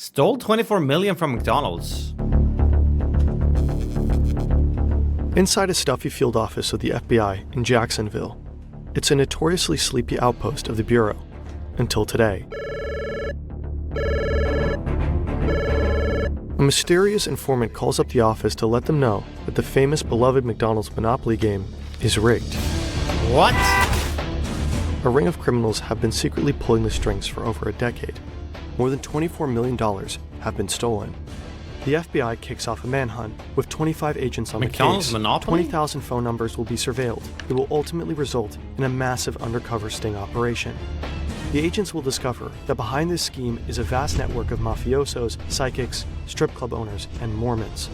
Stole 24 million from McDonald's. Inside a stuffy field office of the FBI in Jacksonville. It's a notoriously sleepy outpost of the Bureau, until today. A mysterious informant calls up the office to let them know that the famous beloved McDonald's Monopoly game is rigged. What? A ring of criminals have been secretly pulling the strings for over a decade. More than $24 million have been stolen. The FBI kicks off a manhunt with 25 agents on McDonald's the case. Monopoly? 20,000 phone numbers will be surveilled. It will ultimately result in a massive undercover sting operation. The agents will discover that behind this scheme is a vast network of mafiosos, psychics, strip club owners, and Mormons.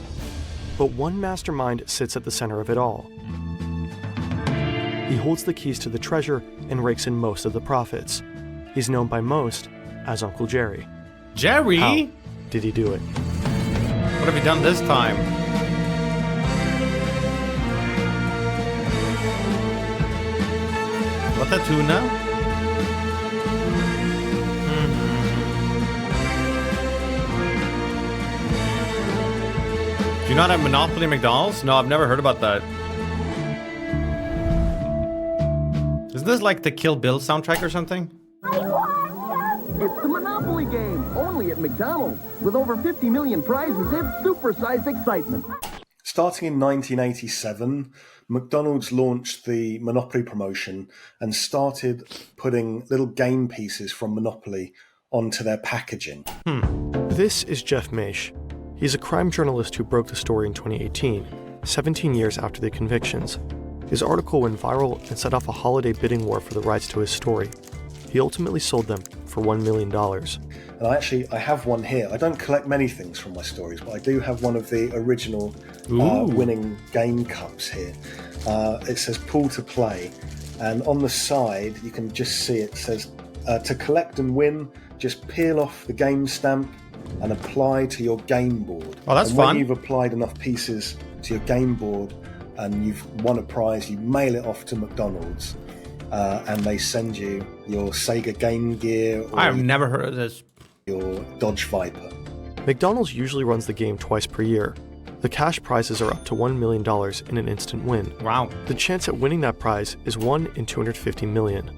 But one mastermind sits at the center of it all. He holds the keys to the treasure and rakes in most of the profits. He's known by most as Uncle Jerry. Jerry? How did he do it? What have you done this time? What, the tuna? Do you not have Monopoly McDonald's? No, I've never heard about that. Isn't this like the Kill Bill soundtrack or something? It's the Monopoly game, only at McDonald's. With over 50 million prizes, it's supersized excitement. Starting in 1987, McDonald's launched the Monopoly promotion and started putting little game pieces from Monopoly onto their packaging. This is Jeff Maish. He's a crime journalist who broke the story in 2018, 17 years after the convictions. His article went viral and set off a holiday bidding war for the rights to his story. He ultimately sold them for $1 million. And I have one here. I don't collect many things from my stories, but I do have one of the original winning game cups here. It says pull to play, and on the side you can just see it says to collect and win, just peel off the game stamp and apply to your game board. Oh, that's and fun. When you've applied enough pieces to your game board and you've won a prize, you mail it off to McDonald's. And they send you your Sega Game Gear or I have never heard of this. your Dodge Viper. McDonald's usually runs the game twice per year. The cash prizes are up to $1 million in an instant win. Wow. The chance at winning that prize is 1 in 250 million.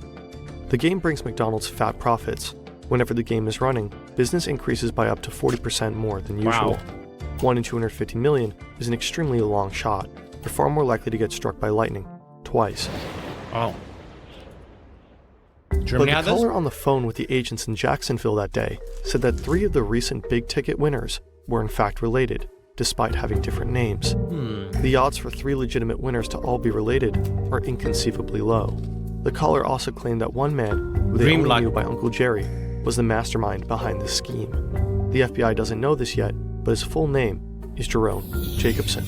The game brings McDonald's fat profits. Whenever the game is running, business increases by up to 40% more than usual. Wow. 1 in 250 million is an extremely long shot. You're far more likely to get struck by lightning. Twice. Oh. But Germany the had this? caller on the phone with the agents in Jacksonville that day said that 3 of the recent big-ticket winners were in fact related, despite having different names. The odds for 3 legitimate winners to all be related are inconceivably low. The caller also claimed that one man, who they Dream only luck. knew by Uncle Jerry, was the mastermind behind the scheme. The FBI doesn't know this yet, but his full name is Jerome Jacobson.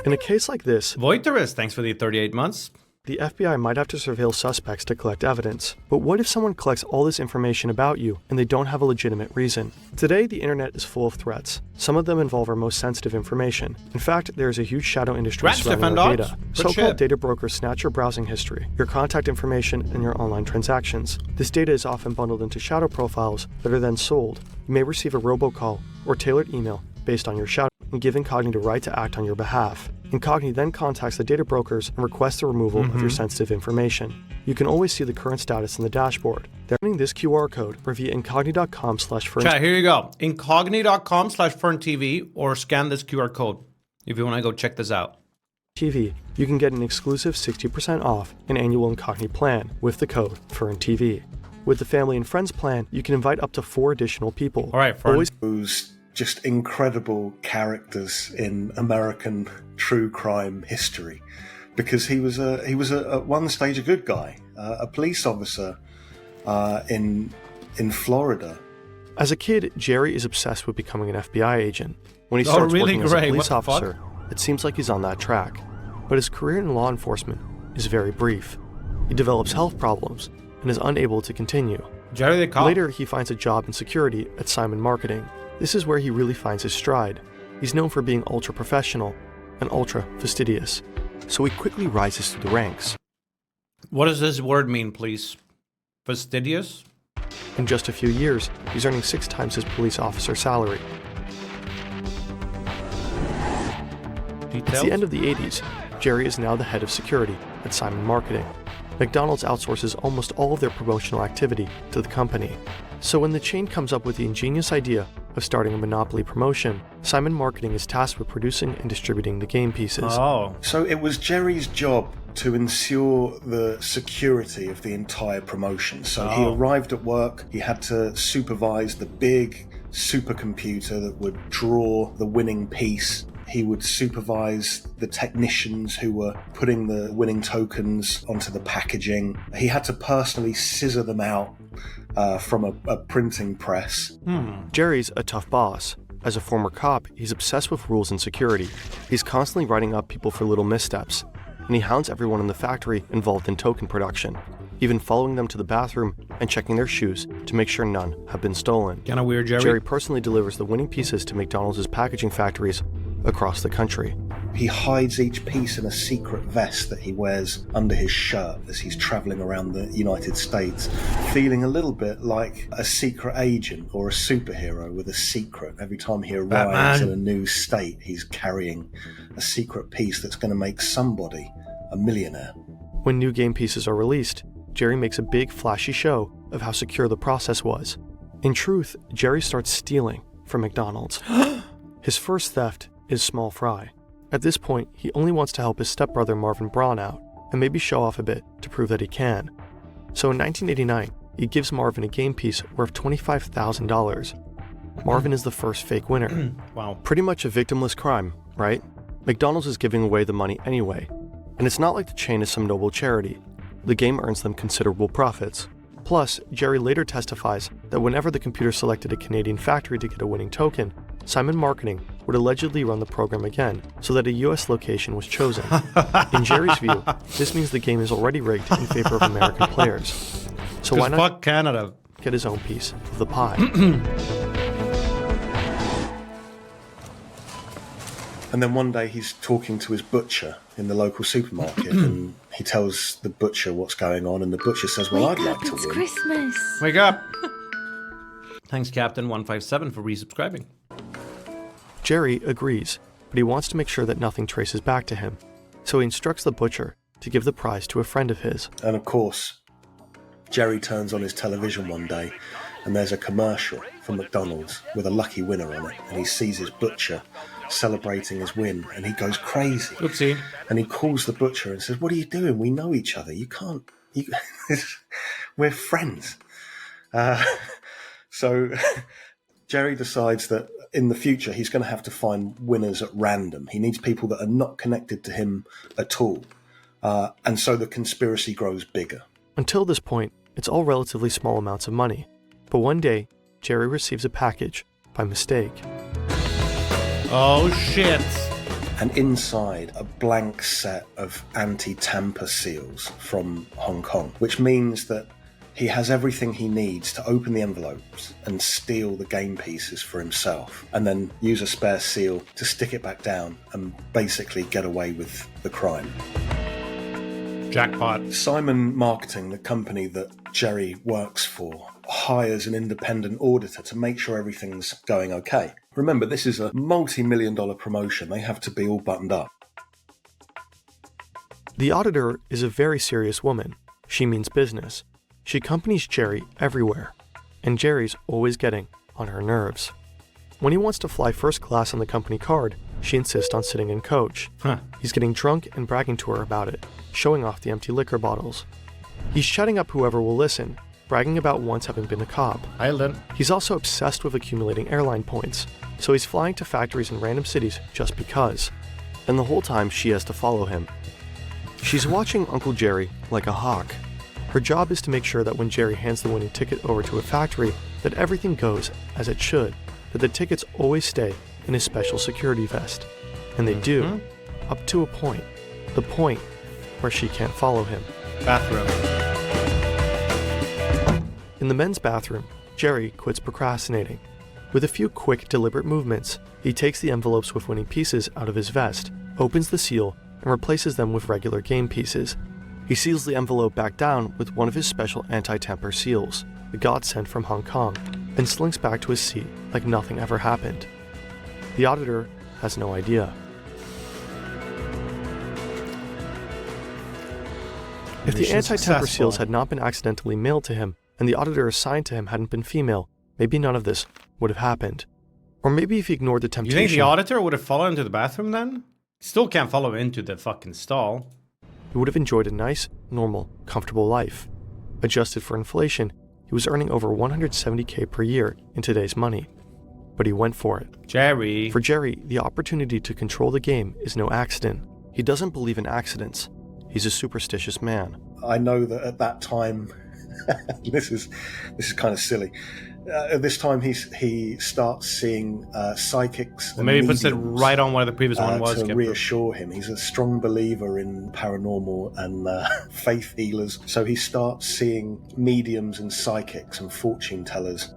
In a case like this, Voiteris, thanks for the 38 months. the FBI might have to surveil suspects to collect evidence. But what if someone collects all this information about you and they don't have a legitimate reason? Today, the internet is full of threats. Some of them involve our most sensitive information. In fact, there is a huge shadow industry Rats surrounding defend our dogs. data. Good So-called shit. data brokers snatch your browsing history, your contact information, and your online transactions. This data is often bundled into shadow profiles that are then sold. You may receive a robocall or tailored email based on your shadow and give Incogni the right to act on your behalf. Incogni then contacts the data brokers and requests the removal of your sensitive information. You can always see the current status in the dashboard. They're scanning this QR code or via incogni.com/fern. Chat, here you go. Incogni.com/ferntv or scan this QR code if you want to go check this out. TV, you can get an exclusive 60% off an annual Incogni plan with the code FERNTV. With the family and friends plan, you can invite up to 4 additional people. All right, Fern. Always Who's just incredible characters in American true crime history, because he was at one stage a good guy, a police officer in Florida. As a kid, Jerry is obsessed with becoming an FBI agent. When he Oh, starts really? working as a Great. police What the fuck? officer, it seems like he's on that track. But his career in law enforcement is very brief. He develops health problems and is unable to continue. Jerry the cop. Later, he finds a job in security at Simon Marketing. This is where he really finds his stride. He's known for being ultra-professional and ultra-fastidious, so he quickly rises through the ranks. What does this word mean, please? Fastidious? In just a few years, he's earning 6 times his police officer salary. It's the end of the 80s. Jerry is now the head of security at NymN Marketing. McDonald's outsources almost all of their promotional activity to the company. So when the chain comes up with the ingenious idea of starting a monopoly promotion, NymN Marketing is tasked with producing and distributing the game pieces. Oh. So it was Jerry's job to ensure the security of the entire promotion. So he arrived at work, he had to supervise the big supercomputer that would draw the winning piece. He would supervise the technicians who were putting the winning tokens onto the packaging. He had to personally scissor them out from a printing press. Jerry's a tough boss. As a former cop, he's obsessed with rules and security. He's constantly writing up people for little missteps, and he hounds everyone in the factory involved in token production, even following them to the bathroom and checking their shoes to make sure none have been stolen. Kinda weird, Jerry. Jerry personally delivers the winning pieces to McDonald's packaging factories across the country. He hides each piece in a secret vest that he wears under his shirt as he's travelling around the United States, feeling a little bit like a secret agent or a superhero with a secret. Every time he arrives in a new state, he's carrying a secret piece that's going to make somebody a millionaire. When new game pieces are released, Jerry makes a big flashy show of how secure the process was. In truth, Jerry starts stealing from McDonald's. His first theft is small fry. At this point, he only wants to help his stepbrother Marvin Braun out and maybe show off a bit to prove that he can. So in 1989, he gives Marvin a game piece worth $25,000. Marvin is the first fake winner. Wow. Pretty much a victimless crime, right? McDonald's is giving away the money anyway. And it's not like the chain is some noble charity. The game earns them considerable profits. Plus, Jerry later testifies that whenever the computer selected a Canadian factory to get a winning token, NymN Marketing would allegedly run the program again so that a US location was chosen. In Jerry's view, this means the game is already rigged in favor of American players. So why not fuck Canada? Get his own piece of the pie? And then one day he's talking to his butcher in the local supermarket and he tells the butcher what's going on and the butcher says, well, I'd like to It's win. Christmas. Wake up! Thanks, Captain157, for resubscribing. Jerry agrees, but he wants to make sure that nothing traces back to him. So he instructs the butcher to give the prize to a friend of his. And of course, Jerry turns on his television one day and there's a commercial from McDonald's with a lucky winner on it. And he sees his butcher celebrating his win and he goes crazy. Oopsie. And he calls the butcher and says, what are you doing? We know each other. You can't... We're friends. So Jerry decides that in the future he's going to have to find winners at random. He needs people that are not connected to him at all. And so the conspiracy grows bigger. Until this point, it's all relatively small amounts of money. But one day, Jerry receives a package by mistake. Oh shit. And inside, a blank set of anti-tamper seals from Hong Kong, which means that he has everything he needs to open the envelopes and steal the game pieces for himself, and then use a spare seal to stick it back down and basically get away with the crime. Jackpot. NymN Marketing, the company that Jerry works for, hires an independent auditor to make sure everything's going okay. Remember, this is a multi-million-dollar promotion. They have to be all buttoned up. The auditor is a very serious woman. She means business. She accompanies Jerry everywhere, and Jerry's always getting on her nerves. When he wants to fly first class on the company card, she insists on sitting in coach. He's getting drunk and bragging to her about it, showing off the empty liquor bottles. He's shutting up whoever will listen, bragging about once having been a cop. He's also obsessed with accumulating airline points, so he's flying to factories in random cities just because. And the whole time she has to follow him. She's watching Uncle Jerry like a hawk. Her job is to make sure that when Jerry hands the winning ticket over to a factory, that everything goes as it should, that the tickets always stay in his special security vest. And they do, up to a point. The point where she can't follow him. Bathroom. In the men's bathroom, Jerry quits procrastinating. With a few quick, deliberate movements, he takes the envelopes with winning pieces out of his vest, opens the seal, and replaces them with regular game pieces. He seals the envelope back down with one of his special anti-tamper seals. a godsend from Hong Kong, and slinks back to his seat like nothing ever happened. The auditor has no idea. If the anti-temper seals had not been accidentally mailed to him, and the auditor assigned to him hadn't been female, maybe none of this would have happened. Or maybe if he ignored the temptation... You think the auditor would have followed him to the bathroom then? Still can't follow him into the fucking stall. He would have enjoyed a nice, normal, comfortable life. Adjusted for inflation, he was earning over $170K per year in today's money. But he went for it. Jerry. For Jerry, the opportunity to control the game is no accident. He doesn't believe in accidents. He's a superstitious man. I know that at that time, this is kind of silly. At this time, he starts seeing psychics. Well, maybe he puts it right on where the previous one was. To reassure him. He's a strong believer in paranormal and faith healers. So he starts seeing mediums and psychics and fortune tellers.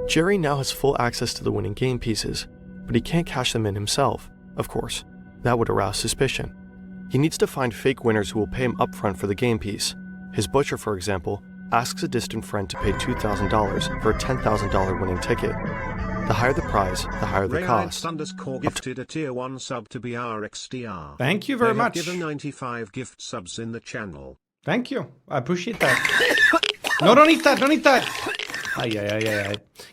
Jerry now has full access to the winning game pieces, but he can't cash them in himself, of course. That would arouse suspicion. He needs to find fake winners who will pay him upfront for the game piece. His butcher, for example, asks a distant friend to pay $2,000 for a $10,000 winning ticket. The higher the prize, the higher the cost. Gifted a tier 1 sub to BRXDR. Thank you very much. Given 95 gift subs in the channel. Thank you. I appreciate that. No, don't eat that. Don't eat that. Ay.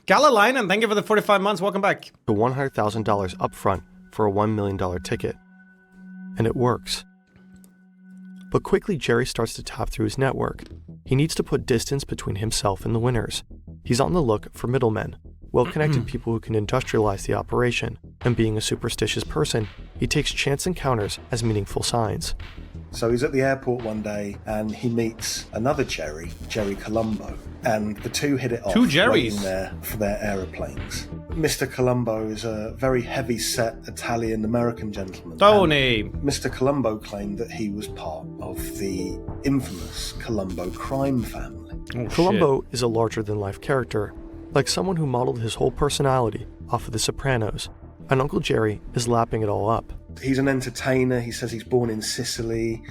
Galalainen, thank you for the 45 months. Welcome back. To $100,000 upfront for a $1 million ticket. And it works. But quickly, Jerry starts to tap through his network. He needs to put distance between himself and the winners. He's on the look for middlemen, well-connected people who can industrialize the operation. And being a superstitious person, he takes chance encounters as meaningful signs. So he's at the airport one day and he meets another Jerry Colombo, and the two hit it off. Two Jerrys waiting there for their aeroplanes. Mr. Colombo is a very heavy-set Italian-American gentleman. Tony! Mr. Colombo claimed that he was part of the infamous Colombo crime family. Oh, Colombo is a larger-than-life character, like someone who modeled his whole personality off of The Sopranos, and Uncle Jerry is lapping it all up. He's an entertainer. He says he's born in Sicily,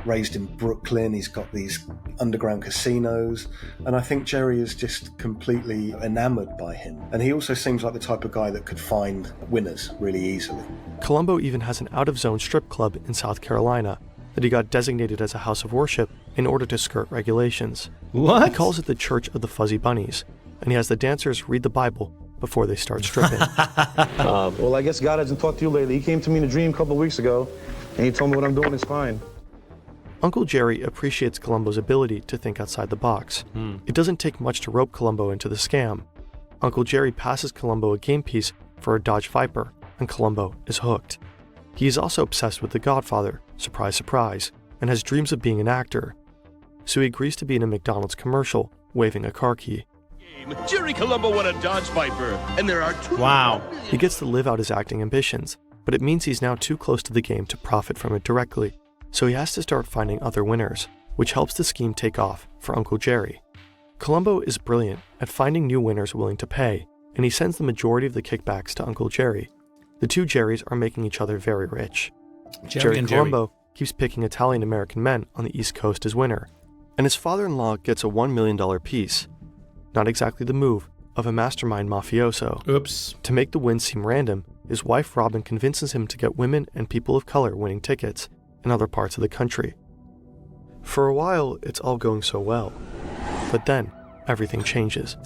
raised in Brooklyn. He's got these underground casinos. And I think Jerry is just completely enamored by him. And he also seems like the type of guy that could find winners really easily. Colombo even has an out-of-zone strip club in South Carolina that he got designated as a house of worship in order to skirt regulations. What? He calls it the Church of the Fuzzy Bunnies, and he has the dancers read the Bible before they start stripping. Well, I guess God hasn't talked to you lately. He came to me in a dream a couple of weeks ago, and he told me what I'm doing is fine. Uncle Jerry appreciates Colombo's ability to think outside the box. It doesn't take much to rope Colombo into the scam. Uncle Jerry passes Colombo a game piece for a Dodge Viper, and Colombo is hooked. He is also obsessed with The Godfather, surprise, surprise, and has dreams of being an actor. So he agrees to be in a McDonald's commercial, waving a car key. Jerry Colombo won a Dodge Viper, and there are 2. Wow. He gets to live out his acting ambitions, but it means he's now too close to the game to profit from it directly, so he has to start finding other winners, which helps the scheme take off for Uncle Jerry. Colombo is brilliant at finding new winners willing to pay, and he sends the majority of the kickbacks to Uncle Jerry. The two Jerrys are making each other very rich. Jerry Colombo keeps picking Italian-American men on the East Coast as winner, and his father-in-law gets a $1 million piece. Not exactly the move of a mastermind mafioso. Oops. To make the win seem random, his wife Robin convinces him to get women and people of color winning tickets in other parts of the country. For a while, it's all going so well. But then, everything changes.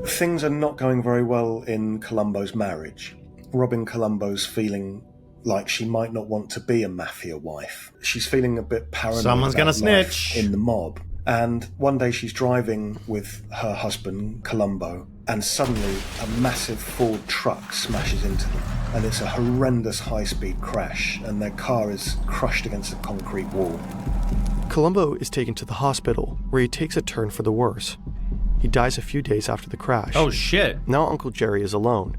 Things are not going very well in Colombo's marriage. Robin Colombo's feeling like she might not want to be a mafia wife. She's feeling a bit paranoid. Someone's gonna snitch in the mob. And one day she's driving with her husband, Colombo, and suddenly a massive Ford truck smashes into them. And it's a horrendous high-speed crash, and their car is crushed against a concrete wall. Colombo is taken to the hospital, where he takes a turn for the worse. He dies a few days after the crash. Oh shit. Now Uncle Jerry is alone.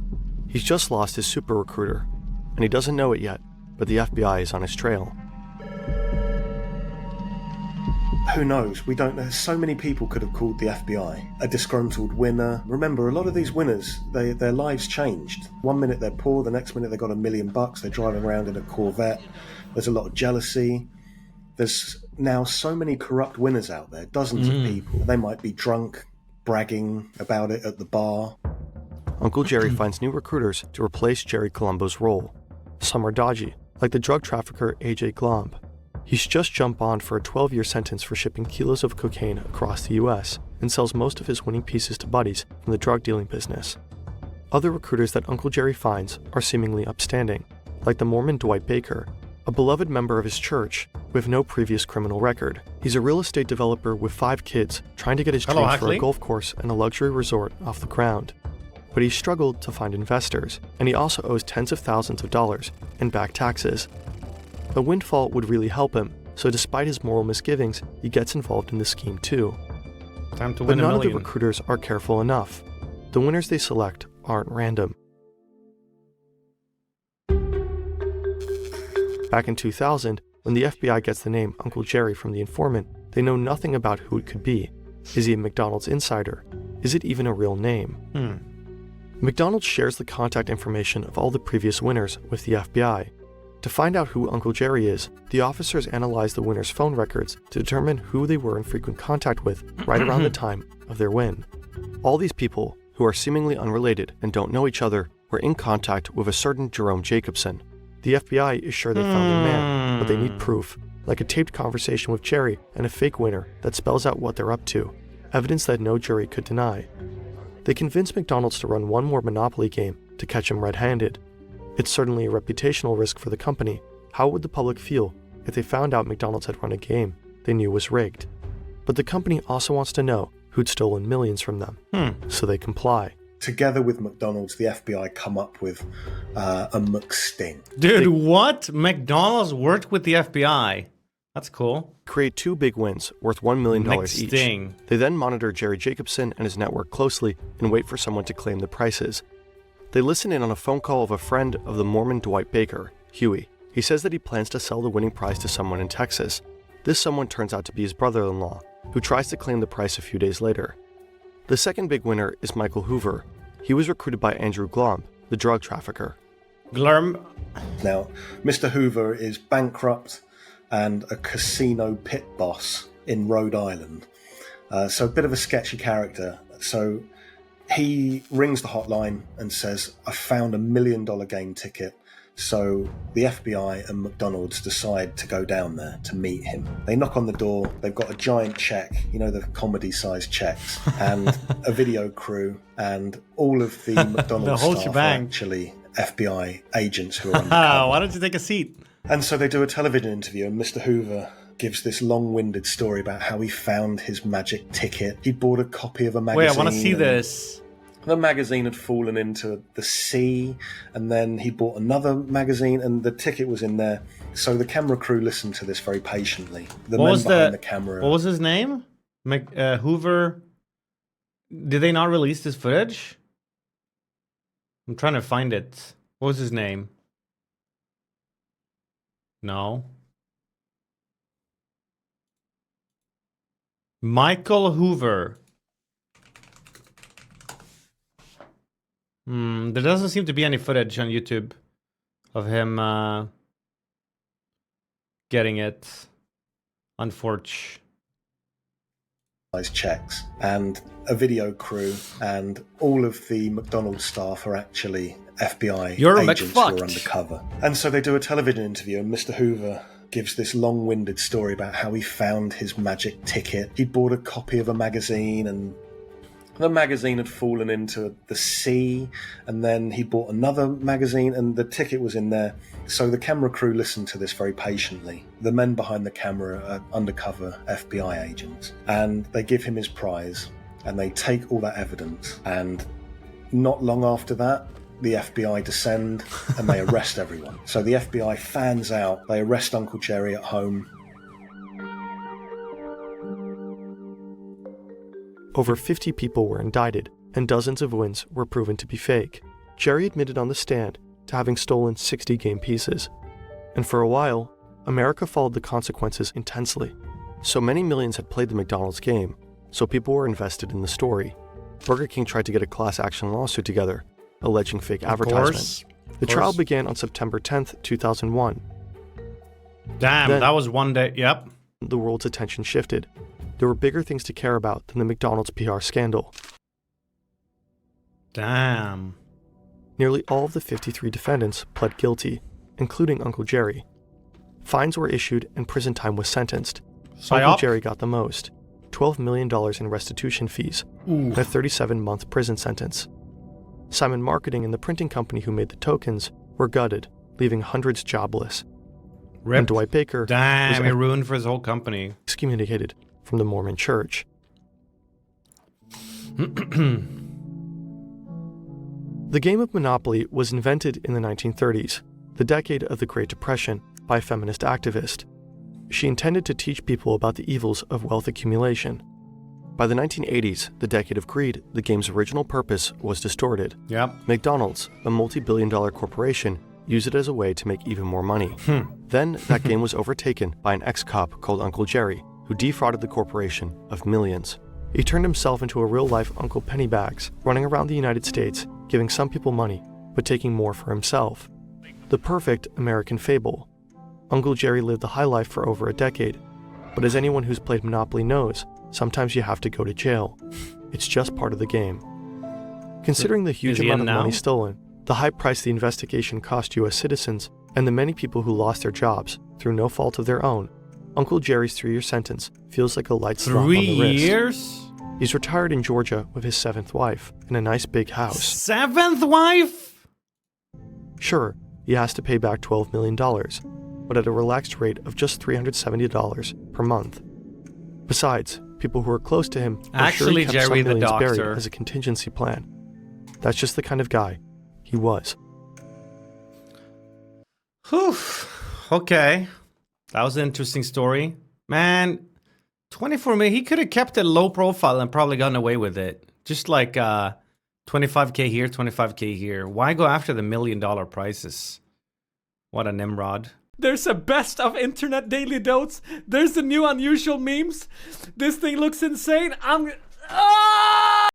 He's just lost his super recruiter, and he doesn't know it yet, but the FBI is on his trail. Who knows? We don't know. So many people could have called the FBI. A disgruntled winner. Remember, a lot of these winners, their lives changed. One minute they're poor, the next minute they got $1 million. They're driving around in a Corvette. There's a lot of jealousy. There's now so many corrupt winners out there, dozens of people. They might be drunk, bragging about it at the bar. Uncle Jerry finds new recruiters to replace Jerry Colombo's role. Some are dodgy, like the drug trafficker A.J. Glomb. He's just jumped bond for a 12-year sentence for shipping kilos of cocaine across the U.S. and sells most of his winning pieces to buddies from the drug dealing business. Other recruiters that Uncle Jerry finds are seemingly upstanding, like the Mormon Dwight Baker, a beloved member of his church with no previous criminal record. He's a real estate developer with 5 kids trying to get his dreams for a golf course and a luxury resort off the ground. But he struggled to find investors, and he also owes tens of thousands of dollars in back taxes. A windfall would really help him, so despite his moral misgivings, he gets involved in the scheme too. Time to But win a none million. of the recruiters are careful enough. The winners they select aren't random. Back in 2000, when the FBI gets the name Uncle Jerry from the informant, they know nothing about who it could be. Is he a McDonald's insider? Is it even a real name? McDonald's shares the contact information of all the previous winners with the FBI. To find out who Uncle Jerry is, the officers analyze the winners' phone records to determine who they were in frequent contact with right around the time of their win. All these people, who are seemingly unrelated and don't know each other, were in contact with a certain Jerome Jacobson. The FBI is sure they found their man, but they need proof, like a taped conversation with Jerry and a fake winner that spells out what they're up to, evidence that no jury could deny. They convince McDonald's to run one more Monopoly game to catch him red-handed. It's certainly a reputational risk for the company. How would the public feel if they found out McDonald's had run a game they knew was rigged? But the company also wants to know who'd stolen millions from them, so they comply. Together with McDonald's, the FBI come up with a McSting. Dude, what? McDonald's worked with the FBI. That's cool. Create 2 big wins worth $1 million each. McSting. They then monitor Jerry Jacobson and his network closely and wait for someone to claim the prices. They listen in on a phone call of a friend of the Mormon Dwight Baker, Huey. He says that he plans to sell the winning prize to someone in Texas. This someone turns out to be his brother-in-law, who tries to claim the price a few days later. The second big winner is Michael Hoover. He was recruited by Andrew Glomb, the drug trafficker. Glurm. Now, Mr. Hoover is bankrupt and a casino pit boss in Rhode Island. So a bit of a sketchy character. So he rings the hotline and says, I found $1 million game ticket. So the FBI and McDonald's decide to go down there to meet him. They knock on the door. They've got a giant check, you know, the comedy-sized checks, and a video crew, and all of the McDonald's whole staff shebang. are actually FBI agents who are undercover. Why don't you take a seat? And so they do a television interview, and Mr. Hoover gives this long-winded story about how he found his magic ticket. He bought a copy of a magazine. Wait, I want to see this. The magazine had fallen into the sea, and then he bought another magazine, and the ticket was in there. So the camera crew listened to this very patiently. The men behind the camera. What was his name? Hoover. Did they not release this footage? I'm trying to find it. What was his name? No. Michael Hoover. There doesn't seem to be any footage on YouTube of him getting it. Unfortunately. Checks, and a video crew, and all of the McDonald's staff are actually FBI agents who are undercover. And so they do a television interview, and Mr. Hoover gives this long-winded story about how he found his magic ticket. He bought a copy of a magazine, and the magazine had fallen into the sea, and then he bought another magazine, and the ticket was in there. So the camera crew listened to this very patiently. The men behind the camera are undercover FBI agents, and they give him his prize, and they take all that evidence, and not long after that, the FBI descend, and they arrest everyone. So the FBI fans out, they arrest Uncle Jerry at home. Over 50 people were indicted, and dozens of wins were proven to be fake. Jerry admitted on the stand to having stolen 60 game pieces. And for a while, America followed the consequences intensely. So many millions had played the McDonald's game, so people were invested in the story. Burger King tried to get a class action lawsuit together, alleging fake advertisement. The trial began on September 10th, 2001. Damn, Then, that was one day. Yep. the world's attention shifted. There were bigger things to care about than the McDonald's PR scandal. Damn. Nearly all of the 53 defendants pled guilty, including Uncle Jerry. Fines were issued and prison time was sentenced. Uncle Psyop? Jerry got the most, $12 million in restitution fees, and a 37-month prison sentence. Simon Marketing and the printing company who made the tokens were gutted, leaving hundreds jobless. Rip. And Dwight Baker Damn, was he ruined for his whole company. excommunicated from the Mormon Church. The game of Monopoly was invented in the 1930s, the decade of the Great Depression, by a feminist activist. She intended to teach people about the evils of wealth accumulation. By the 1980s, the decade of greed, the game's original purpose was distorted. Yep. McDonald's, a multi-billion-dollar corporation, used it as a way to make even more money. Then, that game was overtaken by an ex-cop called Uncle Jerry, who defrauded the corporation of millions. He turned himself into a real-life Uncle Pennybags, running around the United States, giving some people money, but taking more for himself. The perfect American fable. Uncle Jerry lived the high life for over a decade, but as anyone who's played Monopoly knows, sometimes you have to go to jail. It's just part of the game. Considering the huge Is he amount in of money now? stolen, the high price the investigation cost U.S. citizens, and the many people who lost their jobs through no fault of their own, Uncle Jerry's 3-year sentence feels like a light slap on 3 the wrist. years? He's retired in Georgia with his 7th wife in a nice big house. 7th wife? Sure, he has to pay back $12 million, but at a relaxed rate of just $370 per month. Besides, people who are close to him are sure Actually, he kept Jerry some the millions buried doctor. as a contingency plan. That's just the kind of guy he was. Whew. Okay. That was an interesting story. Man, 24 million. He could have kept it low profile and probably gotten away with it. Just like 25K here, 25K here. Why go after the $1 million prices? What a Nimrod. There's a best of internet daily notes. There's the new unusual memes. This thing looks insane. Ah!